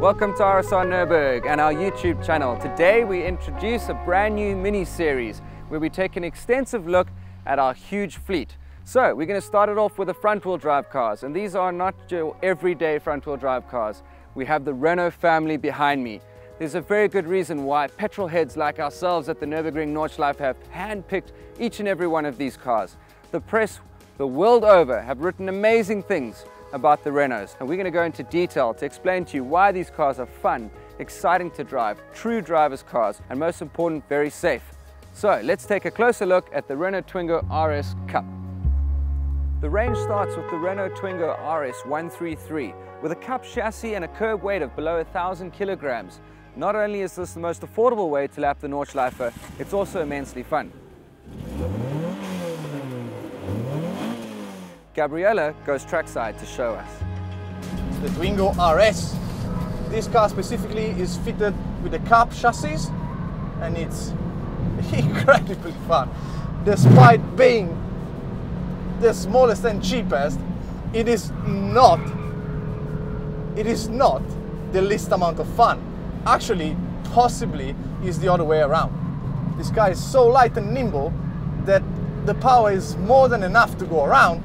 Welcome to RSRNurburg and our YouTube channel. Today we introduce a brand new mini-series where we take an extensive look at our huge fleet. So we're going to start it off with the front-wheel drive cars, and these are not your everyday front-wheel drive cars. We have the Renault family behind me. There's a very good reason why petrol heads like ourselves at the Nurburgring Nordschleife have hand-picked each and every one of these cars. The press the world over have written amazing things about the Renaults, and we're going to go into detail to explain to you why these cars are fun, exciting to drive, true driver's cars, and most important, very safe. So let's take a closer look at the Renault Twingo RS Cup. The range starts with the Renault Twingo RS 133 with a Cup chassis and a curb weight of below 1,000 kilograms. Not only is this the most affordable way to lap the Nordschleife, it's also immensely fun. Gabriele goes trackside to show us. The Twingo RS. This car specifically is fitted with a Cup chassis and it's incredibly fun. Despite being the smallest and cheapest, it is not the least amount of fun. Actually, possibly is the other way around. This car is so light and nimble that the power is more than enough to go around.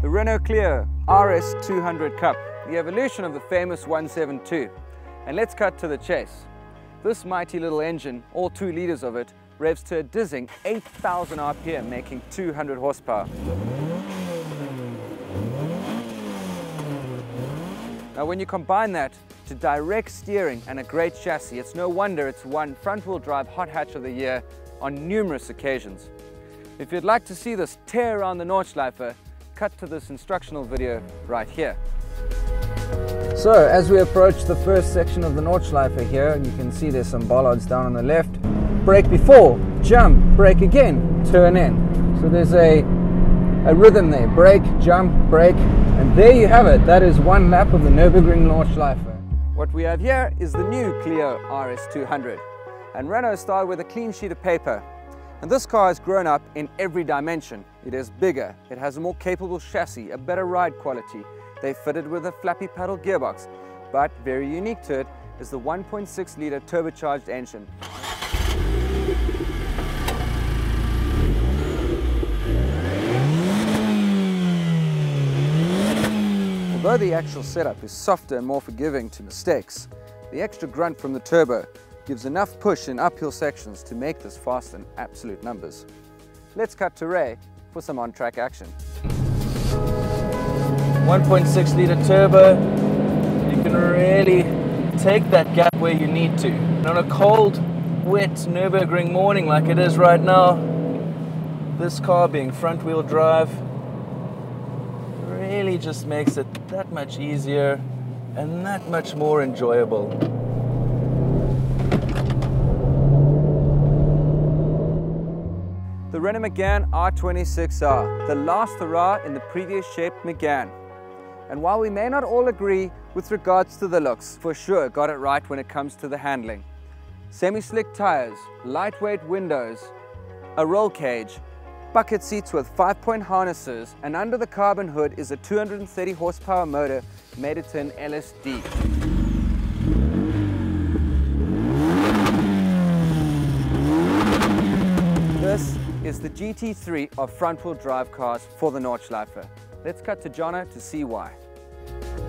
The Renault Clio RS 200 Cup, the evolution of the famous 172. And let's cut to the chase. This mighty little engine, all 2 liters of it, revs to a dizzying 8,000 RPM, making 200 horsepower. Now when you combine that to direct steering and a great chassis, it's no wonder it's won front-wheel drive hot hatch of the year on numerous occasions. If you'd like to see this tear around the Nordschleife, cut to this instructional video right here. So as we approach the first section of the Nordschleife here, you can see there's some bollards down on the left. Brake before, jump, brake again, turn in. So there's a rhythm there, brake, jump, brake, and there you have it. That is one lap of the Nurburgring Nordschleife. What we have here is the new Clio RS 200, and Renault started with a clean sheet of paper. And this car has grown up in every dimension. It is bigger, it has a more capable chassis, a better ride quality. They fitted with a flappy paddle gearbox, but very unique to it is the 1.6 litre turbocharged engine. Although the actual setup is softer and more forgiving to mistakes, the extra grunt from the turbo gives enough push in uphill sections to make this fast in absolute numbers. Let's cut to Ray for some on-track action. 1.6 litre turbo, you can really take that gap where you need to. And on a cold, wet Nürburgring morning like it is right now, this car being front-wheel drive really just makes it that much easier and that much more enjoyable. The Renault Megane R26R, the last hurrah in the previous shaped Megane. And while we may not all agree with regards to the looks, for sure got it right when it comes to the handling. Semi-slick tires, lightweight windows, a roll cage, bucket seats with 5-point harnesses, and under the carbon hood is a 230 horsepower motor mated to an LSD. This is the GT3 of front-wheel drive cars for the Nordschleife. Let's cut to Jono to see why.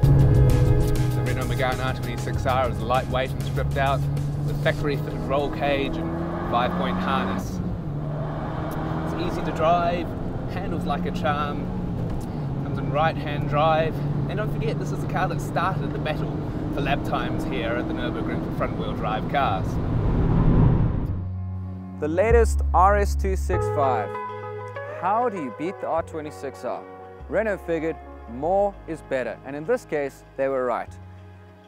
The Renault Megane R26R is lightweight and stripped out with factory-fitted roll cage and 5-point harness. It's easy to drive, handles like a charm, comes in right-hand drive, and don't forget this is the car that started the battle for lap times here at the Nürburgring for front-wheel drive cars. The latest RS265. How do you beat the R26R? Renault figured more is better, and in this case they were right.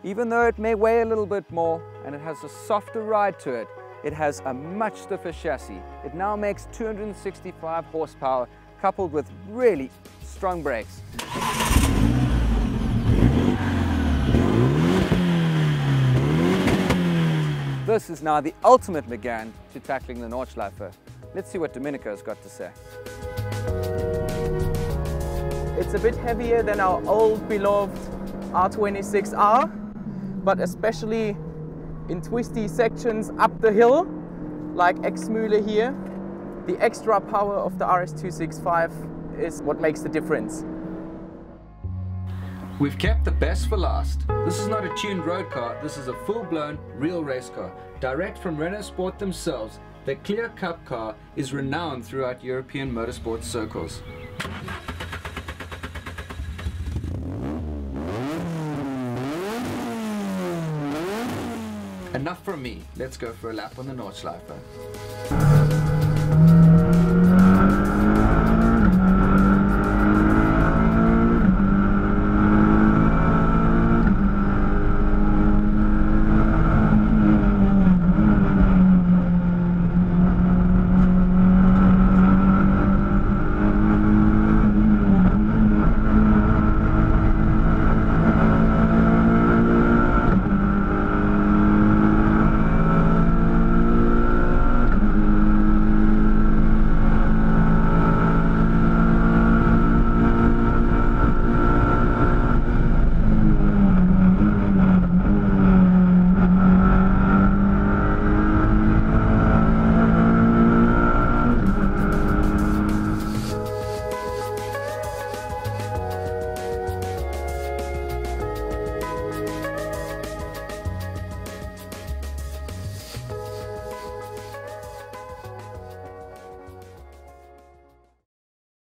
Even though it may weigh a little bit more and it has a softer ride to it, it has a much stiffer chassis. It now makes 265 horsepower coupled with really strong brakes. This is now the ultimate Megane to tackling the Nordschleife. Let's see what Domenico's got to say. It's a bit heavier than our old beloved R26R, but especially in twisty sections up the hill, like Exmühle here, the extra power of the RS265 is what makes the difference. We've kept the best for last. This is not a tuned road car, this is a full-blown real race car. Direct from Renault Sport themselves, the Clio Cup car is renowned throughout European motorsport circles. Enough from me, let's go for a lap on the Nordschleife.